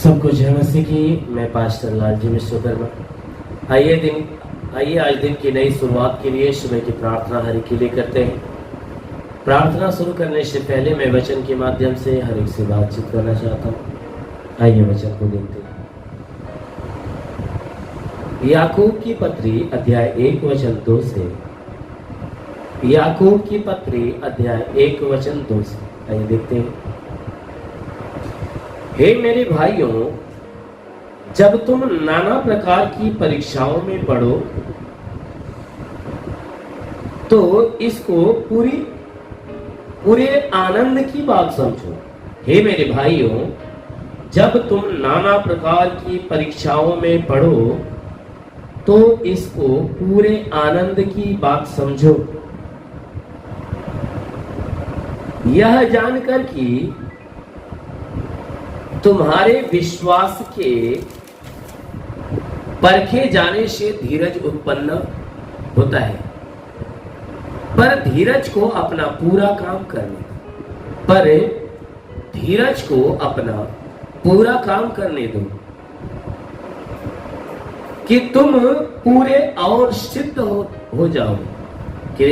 सबको जय मसीह की। मैं पास्टर लालजी विश्वकर्मा। आइए आज दिन की नई शुरुआत के लिए सुबह की प्रार्थना हरि के लिए करते हैं। प्रार्थना शुरू करने से पहले मैं वचन के माध्यम से हर एक से बातचीत करना चाहता हूँ। आइए वचन को देखते हैं। याकूब की पत्री अध्याय 1 वचन 2 से। याकूब की पत्री अध्याय 1 वचन 2 से आइए देखते हैं। हे मेरे भाइयों, जब तुम नाना प्रकार की परीक्षाओं में पढ़ो तो इसको पूरे आनंद की बात समझो। हे मेरे भाइयों, जब तुम नाना प्रकार की परीक्षाओं में पढ़ो तो इसको पूरे आनंद की बात समझो, यह जानकर कि तुम्हारे विश्वास के परखे जाने से धीरज उत्पन्न होता है। पर धीरज को अपना पूरा काम करने दो कि तुम पूरे और सिद्ध हो जाओ, कि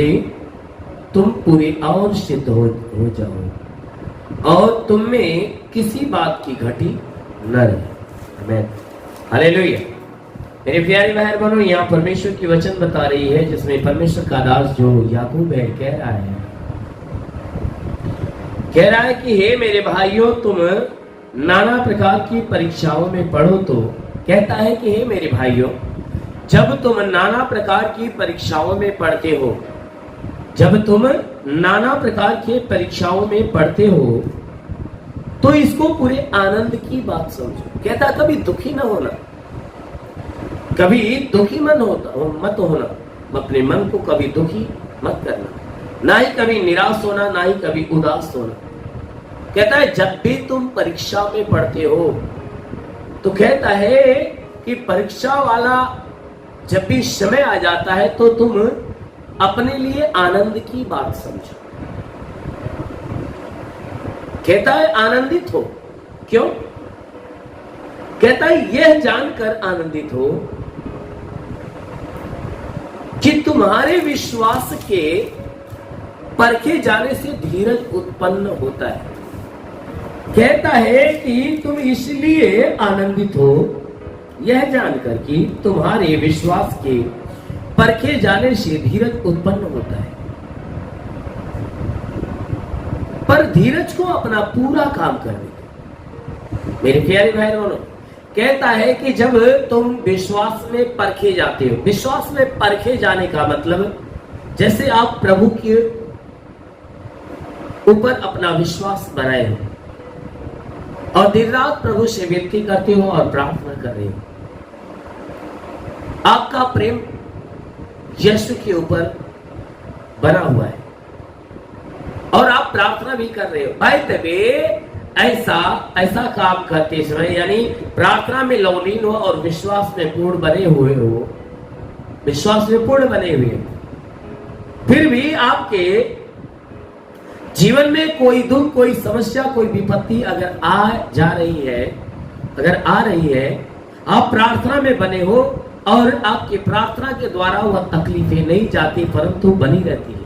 तुम पूरे और सिद्ध हो जाओ और तुम में किसी बात की घटी न रहे। आमीन, हालेलुया। मेरे प्यारे भाई बहनों, यहाँ परमेश्वर की वचन बता रही है जिसमें परमेश्वर का दास जो याकूब है कह रहा है कि हे मेरे भाइयों, तुम नाना प्रकार की परीक्षाओं में पढ़ो। तो कहता है कि हे मेरे भाइयों, जब तुम नाना प्रकार की परीक्षाओं में पढ़ते हो, तो इसको पूरे आनंद की बात समझो। कहता कभी दुखी न होना, कभी दुखी मत होना, अपने मन को कभी दुखी मत करना, ना ही कभी निराश होना, ना ही कभी उदास होना। कहता है जब भी तुम परीक्षा में पढ़ते हो, तो कहता है कि परीक्षा वाला जब भी समय आ जाता है तो तुम अपने लिए आनंद की बात समझो। कहता है आनंदित हो। क्यों? कहता है यह जानकर आनंदित हो कि तुम्हारे विश्वास के परखे जाने से धीरज उत्पन्न होता है। कहता है कि तुम इसलिए आनंदित हो यह जानकर कि तुम्हारे विश्वास के परखे जाने से धीरज उत्पन्न होता है। पर धीरज को अपना पूरा काम करने दो। मेरे प्यारे भाई बहनों, कहता है कि जब तुम विश्वास में परखे जाते हो, विश्वास में परखे जाने का मतलब जैसे आप प्रभु के ऊपर अपना विश्वास बनाए हो और दिन रात प्रभु से विनती करते हो और प्रार्थना कर रहे हो, आपका प्रेम यीशु के ऊपर बना हुआ है और आप प्रार्थना भी कर रहे हो। भाई तभी ऐसा काम करते समय, यानी प्रार्थना में लवलीन हो और विश्वास में पूर्ण बने हुए हो, फिर भी आपके जीवन में कोई दुख, कोई समस्या, कोई विपत्ति अगर आ रही है, आप प्रार्थना में बने हो और आपकी प्रार्थना के द्वारा वह तकलीफें नहीं जाती परंतु बनी रहती है।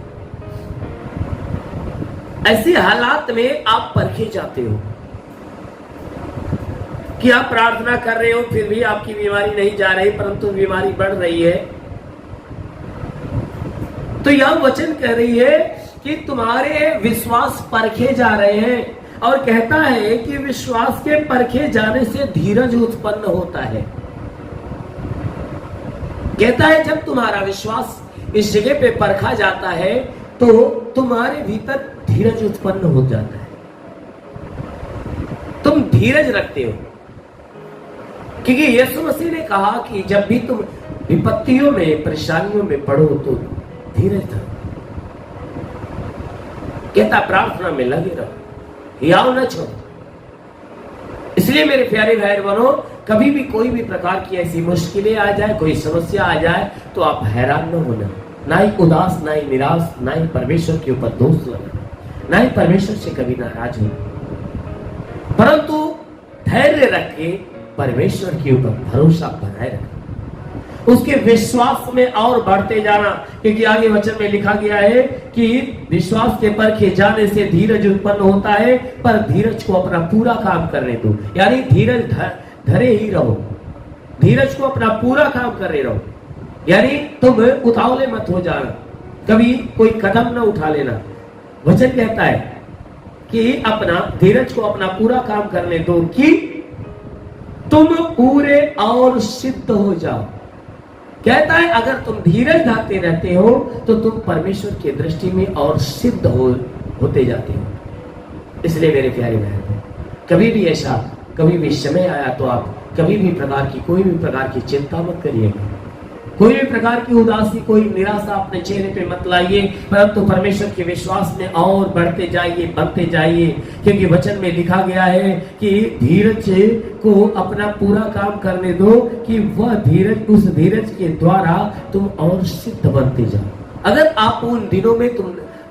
ऐसे हालात में आप परखे जाते हो कि आप प्रार्थना कर रहे हो, फिर भी आपकी बीमारी नहीं जा रही परंतु बीमारी बढ़ रही है। तो यह वचन कह रही है कि तुम्हारे विश्वास परखे जा रहे हैं और कहता है कि विश्वास के परखे जाने से धीरज उत्पन्न होता है। कहता है जब तुम्हारा विश्वास इस जगह पे परखा जाता है तो तुम्हारे भीतर धीरज उत्पन्न हो जाता है। तुम धीरज रखते हो क्योंकि यीशु मसीह ने कहा कि जब भी तुम विपत्तियों में, परेशानियों में पड़ो तो धीरज धरो। कहता प्रार्थना में लगे रहो, याव न छोड़ो। इसलिए मेरे प्यारे भाई बहनों, कभी भी कोई भी प्रकार की ऐसी मुश्किलें आ जाए, कोई समस्या आ जाए तो आप हैरान न होना, ना ही उदास, ना ही निराश, ना ही परमेश्वर के ऊपर दोष लगाना, ना ही परमेश्वर से कभी नाराज होना, परंतु धैर्य रख के परमेश्वर के ऊपर भरोसा बनाए रखना, उसके विश्वास में और बढ़ते जाना। क्योंकि आगे वचन में लिखा गया है कि विश्वास के परखे जाने से धीरज उत्पन्न होता है, पर धीरज को अपना पूरा काम करने दो। यानी धीरज धरे ही रहो, धीरज को अपना पूरा काम करने रहो। यानी तुम उतावले मत हो जाना, कभी कोई कदम न उठा लेना। वचन कहता है कि अपना धीरज को अपना पूरा काम करने दो कि तुम पूरे और सिद्ध हो जाओ। कहता है अगर तुम धीरज धरते रहते हो तो तुम परमेश्वर की दृष्टि में और सिद्ध होते जाते हो। इसलिए मेरे प्यारे बहन, कभी भी ऐसा कभी भी समय आया तो आप कभी भी प्रकार की कोई भी प्रकार की चिंता मत करिएगा, कोई भी प्रकार की उदासी, कोई निराशा अपने चेहरे पे मत लाइए, परंतु परमेश्वर के विश्वास में और बढ़ते जाइए, बनते जाइए। क्योंकि वचन में लिखा गया है कि धीरज को अपना पूरा काम करने दो कि वह धीरज, उस धीरज के द्वारा तुम और सिद्ध बनते जाओ। अगर आप उन दिनों में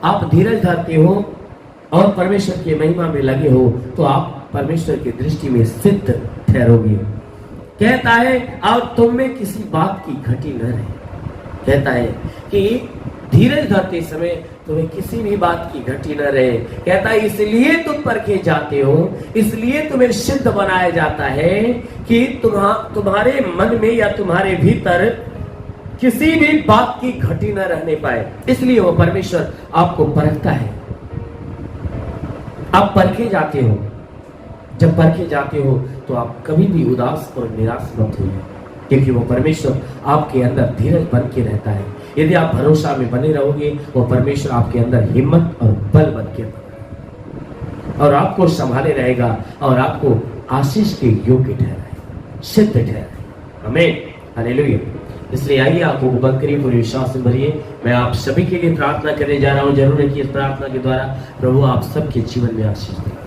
आप धीरज धरते हो और परमेश्वर की महिमा में लगे हो तो आप परमेश्वर की दृष्टि में सिद्ध ठहरोगे। कहता है और तुम में किसी बात की घटी न रहे। कहता है कि धीरज धरते समय तुम्हें किसी भी बात की घटी न रहे। कहता है इसलिए तुम परखे जाते हो, इसलिए तुम्हें सिद्ध बनाया जाता है कि तुम्हारे मन में या तुम्हारे भीतर किसी भी बात की घटी न रहने पाए। इसलिए वो परमेश्वर आपको परखता है। आप परखे जाते हो, जब परखे जाते हो तो आप कभी भी उदास और निराश मत होइए, क्योंकि वो परमेश्वर आपके अंदर धीरज बन के रहता है। यदि आप भरोसा में बने रहोगे वो परमेश्वर आपके अंदर हिम्मत और बल बन के और आपको संभाले रहेगा और आपको आशीष के योग्य ठहराए, सिद्ध ठहराए। आमीन, हालेलुया। इसलिए आइए आपको बंद करिए, पूरे विश्वास से भरिए। मैं आप सभी के लिए प्रार्थना करने जा रहा हूँ। जरूर है कि इस प्रार्थना के द्वारा प्रभु आप सबके जीवन में आशीष दे।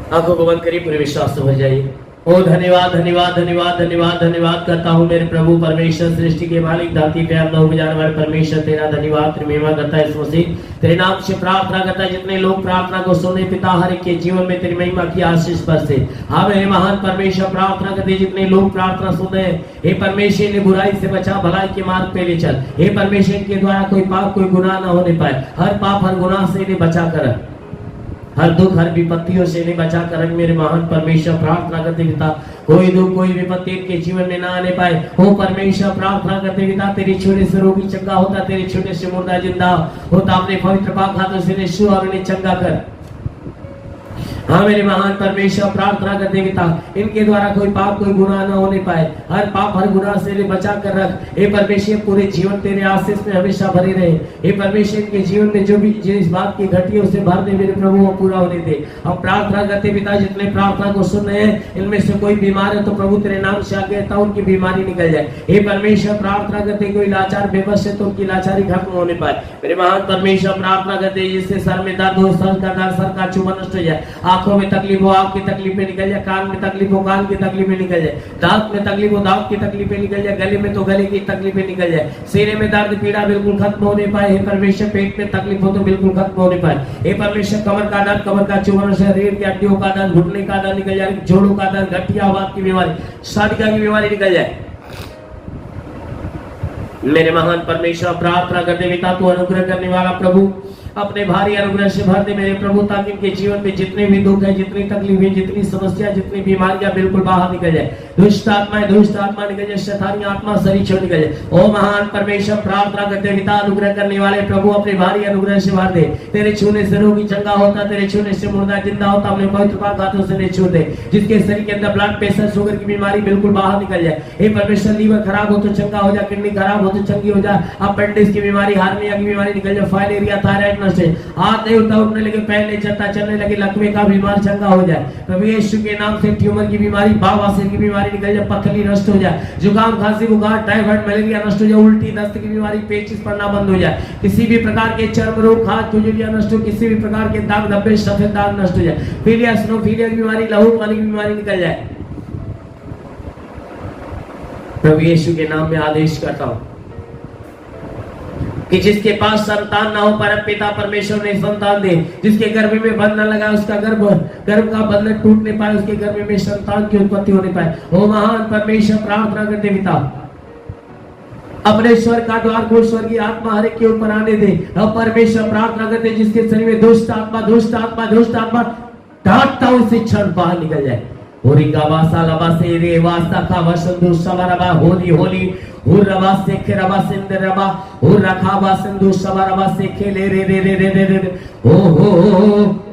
आंखों को बंद करिए, पूरे विश्वास से भर जाइए। ओ धन्यवाद धन्यवाद धन्यवाद धन्यवाद धन्यवाद करता हूँ मेरे प्रभु परमेश्वर, सृष्टि के मालिक, दाती प्यार न जाने वाले परमेश्वर, तेरा धन्यवाद, तेरी महिमा करता है। इस मसीह तेरे नाम से प्रार्थना करता है। जितने लोग प्रार्थना को सुने पिता, हर एक के जीवन में तेरी महिमा की आशीष बरसे। हाँ मेरे महान परमेश्वर, प्रार्थना करते जितने लोग प्रार्थना सुने, हे परमेश्वर ने बुराई से बचा, भलाई के मार्ग पे ले चल। हे परमेश्वर के द्वारा कोई पाप कोई गुनाह न होने पाए, हर पाप हर गुनाह से इन्हें बचा कर, हर दुख हर विपत्तियों से इन्हें बचा कर मेरे महान परमेश्वर। प्रार्थना करते पिता कोई दुख कोई विपत्ति इनके जीवन में ना आने पाए। हो परमेश्वर, प्रार्थना करते पिता तेरे छूने से रोगी चंगा होता, तेरे छूने से मुर्दा जिंदा होता। अपने पवित्र पाक हाथों से छू और इन्हें चंगा कर। हाँ मेरे महान परमेश्वर, प्रार्थना करते पिता इनके द्वारा कोई पाप कोई गुनाह न होने पाए, हर पाप हर गुनाह से इन्हें बचा कर रख। हे परमेश्वर, पूरे जीवन तेरे आशीष में हमेशा भरे रहे। हे परमेश्वर, के जीवन में जो भी जिस बात की घटी है उसे भर दे मेरे प्रभु, वो पूरा होने दे। हम प्रार्थना करते पिता जितने प्रार्थना को सुन रहे हैं इनमें से कोई बीमार है तो प्रभु तेरे नाम से आगे था उनकी बीमारी निकल जाए। हे परमेश्वर, प्रार्थना करते कोई लाचार बेबस है तो उनकी लाचारी खत्म होने पाए। मेरे महान परमेश्वर, प्रार्थना करते जिससे सर में दर्द हो, सर का दर्द, सर का चुभन नष्ट हो जाए। आंखों में तकलीफ हो, आंख की तकलीफें निकल जाए। कान में तकलीफ हो, कान की तकलीफें निकल जाए। दांत में तकलीफ हो, दांत की तकलीफें निकल जाए। गले में तो गले की तकलीफें निकल जाए। सीने में दर्द पीड़ा बिल्कुल खत्म होने पाए। हे परमेश्वर, पेट में तकलीफ हो तो बिल्कुल खत्म होने पाए। हे परमेश्वर, कमर का दर्द, कमर का चुभन, शरीर की हड्डियों का दर्द, घुटने का दर्द निकल जाए। जोड़ों का दर्द, गठिया बात की बीमारी, साधिका की बीमारी निकल जाए। मेरे महान परमेश्वर, प्रार्थना करते पिता तू अनुग्रह करने वाला प्रभु अपने भारी अनुग्रह से भर दे मेरे प्रभु, ताकि इनके जीवन में जितने भी दुख है, जितनी तकलीफें, जितनी समस्या, जितनी बीमारियां बिल्कुल बाहर निकल जाए। दुष्ट आत्मा निकल जाए, शैतानी आत्मा शरीर छोड़ निकल जाए। ओ महान परमेश्वर, प्रार्थना करते पिता अनुग्रह करने वाले प्रभु अपने भारी अनुग्रह से भर दे। तेरे छूने से रोगी चंगा होता, तेरे छूने से मुर्दा जिंदा होता। अपने पवित्र पाक हाथों से छू दे। जिसके शरीर के अंदर ब्लड प्रेशर शुगर की बीमारी बिल्कुल बाहर निकल जाए। हे परमेश्वर, लीवर खराब हो तो चंगा हो जाए, किडनी खराब हो तो चंगी हो जाए। अपेंडिक्स की बीमारी, हार्निया की बीमारी निकल जाए। फाइलेरिया, थायराइड से हाथ नहीं उठता, उठने लगे, पैर नहीं चलता, चलने लगे, लकवे का बीमार चंगा हो जाए। प्रभु यीशु के नाम से ट्यूमर की बीमारी, बवासीर की बीमारी निकल जाए, पथरी नष्ट हो जाए। जुकाम खांसी बुखार टाइफाइड मलेरिया नष्ट हो जाए। उल्टी दस्त की बीमारी, पेचिश पड़ना बंद हो जाए। किसी भी प्रकार के चर्म रोग, खाज खुजलियां नष्ट हो। किसी भी प्रकार के दाग धब्बे, सफेद दाग नष्ट हो जाए। पीलिया स्नोफीलिया की बीमारी, लहू पानी की बीमारी निकल जाए। प्रभु यीशु के नाम में आदेश करता हूं कि जिसके पास संतान ना हो, परम पिता परमेश्वर ने संतान दे। जिसके गर्भ में बंधन लगा, उसका गर्भ का बंधन टूट नहीं पाए, उसके गर्भ में संतान की उत्पत्ति होने पाए। ओ महान परमेश्वर, प्रार्थना करते पिता, अपने स्वर का द्वार खोल, स्वर्गीय आत्मा हर एक के ऊपर आने दे। अब परमेश्वर प्रार्थना करते जिसके शरीर में दुष्ट आत्मा डांटता हूं, से क्षण बाहर निकल जाए। होरी का वासा लबा से रे वास्ता का वसंदु सवरबा होली होली हुरबा से खेरबा सिंदरबा हुरखाबा सिंधु सवरबा से खेले रे रे रे रे रे रे हो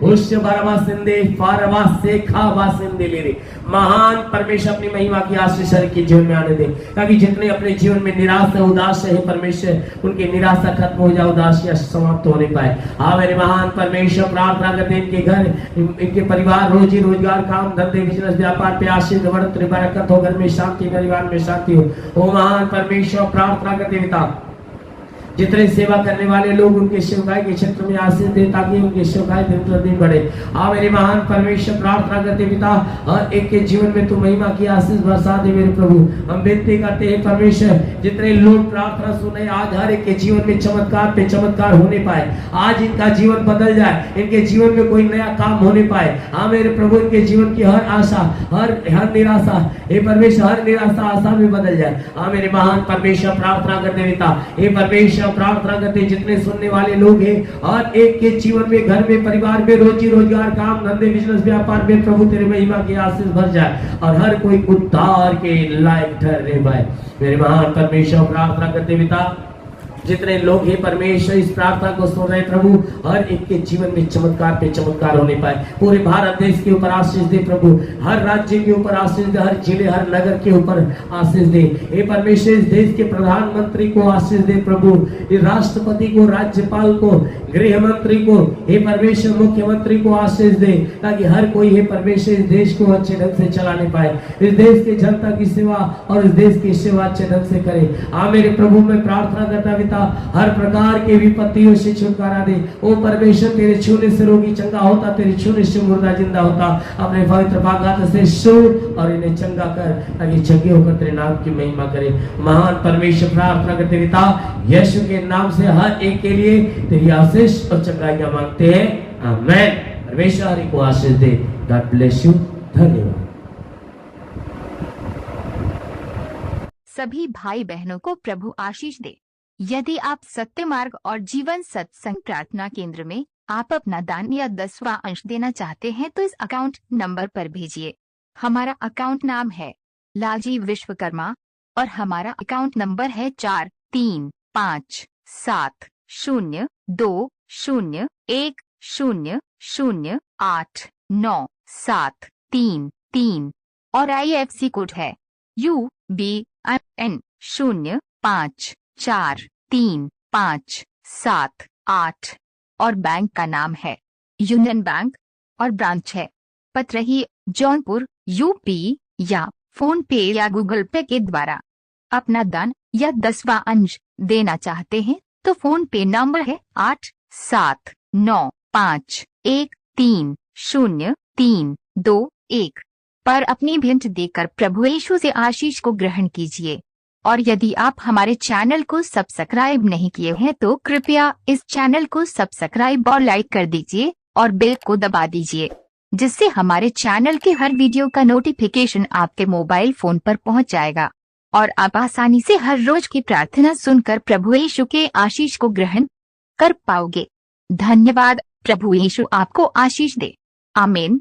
उस बरबा सिंदे फारबा से खाबा सिंदे ले रे। महान परमेश्वर अपनी महिमा की आशीष के जीवन में आने दे, ताकि जितने अपने जीवन में निराश है, उदास है, परमेश्वर उनकी निराशा खत्म हो जाए, उदासियां समाप्त होने पाए। हाँ मेरे महान परमेश्वर, प्रार्थना करते इनके घर, इनके परिवार, रोजी रोजगार, काम धंधे, बिजनेस, व्यापार पे आशीष बढ़ोतरी बरकत हो, घर में शांति, परिवार में शांति हो। ओ महान परमेश्वर, प्रार्थना करते पिता, जितने सेवा करने वाले लोग उनके सेवकाई के क्षेत्र में आशीष दे, ताकि उनके सेवकाई दिन प्रतिदिन बढ़े। हाँ मेरे महान परमेश्वर, प्रार्थना करते पिता, हर एक के जीवन में तू महिमा की आशीष बरसा दे मेरे प्रभु। हम विनती करते हैं परमेश्वर, जितने लोग प्रार्थना सुने, आज हर एक के जीवन में चमत्कार पे चमत्कार होने पाए। आज इनका जीवन बदल जाए, इनके जीवन में कोई नया काम होने पाए। हाँ मेरे प्रभु, इनके जीवन की हर आशा, हर निराशा, हे परमेश्वर, हर निराशा आशा में बदल जाए। हाँ मेरे महान परमेश्वर, प्रार्थना करते पिता, हे परमेश्वर, प्रार्थना करते जितने सुनने वाले लोग हैं, और एक के जीवन में, घर में, परिवार में, रोजी रोजगार, काम धंधे, बिजनेस, व्यापार में प्रभु तेरे महिमा की आशीष भर जाए, और हर कोई उद्धार के लायक ठहरे पाए। मेरे महान परमेश्वर, प्रार्थना करते पिता, जितने लोग हैं परमेश्वर इस प्रार्थना को सुन रहे प्रभु, हर एक के जीवन में चमत्कार पे चमत्कार होने पाए। पूरे भारत देश के ऊपर आशीष दे प्रभु, हर राज्य के ऊपर आशीष दे, हर जिले, हर नगर के ऊपर आशीष दे। हे परमेश्वर, इस देश के प्रधानमंत्री को आशीष दे प्रभु, राष्ट्रपति को, राज्यपाल को, गृह मंत्री को, हे परमेश्वर, मुख्यमंत्री को आशीष दे, ताकि हर कोई हे परमेश्वर इस देश को अच्छे ढंग से चलाने पाए, इस देश की जनता की सेवा और इस देश की सेवा अच्छे ढंग से करे। हाँ मेरे प्रभु, मैं प्रार्थना करता पिता, हर प्रकार के विपत्तियों से छुटकारा दे। ओ परमेश्वर, तेरे छूने से रोगी चंगा होता, तेरे छूने से मुर्दा जिंदा होता। अपने पवित्र बागात से छू और इन्हें चंगा कर, ताकि चंगे होकर तेरे नाम की महिमा करे। महान परमेश्वर, प्रार्थना करते पिता, यीशु के नाम से हर एक के लिए तेरी आशीष और चंगाइयां मांगते हैं, आमीन। परमेश्वर हरि को आशीष दे। God bless you. धन्यवाद। सभी भाई बहनों को प्रभु आशीष दे। यदि आप सत्य मार्ग और जीवन सत्संग प्रार्थना केंद्र में आप अपना दान या 10वां अंश देना चाहते हैं, तो इस अकाउंट नंबर पर भेजिए। हमारा अकाउंट नाम है लालजी विश्वकर्मा और हमारा अकाउंट नंबर है 4357200100897333 और IFC कोड है UBIN 054357 और बैंक का नाम है यूनियन बैंक और ब्रांच है पतरही, जौनपुर, यूपी, या फोन पे या गूगल पे के द्वारा अपना दान या 10वां अंश देना चाहते हैं, तो फोन पे नंबर है 8795130321 पर अपनी भेंट देकर प्रभु यीशु से आशीष को ग्रहण कीजिए। और यदि आप हमारे चैनल को सब्सक्राइब नहीं किए हैं, तो कृपया इस चैनल को सब्सक्राइब और लाइक कर दीजिए और बेल को दबा दीजिए, जिससे हमारे चैनल के हर वीडियो का नोटिफिकेशन आपके मोबाइल फोन पर पहुंच जाएगा और आप आसानी से हर रोज की प्रार्थना सुनकर प्रभु यीशु के आशीष को ग्रहण कर पाओगे। धन्यवाद। प्रभु यीशु आपको आशीष दे। आमीन।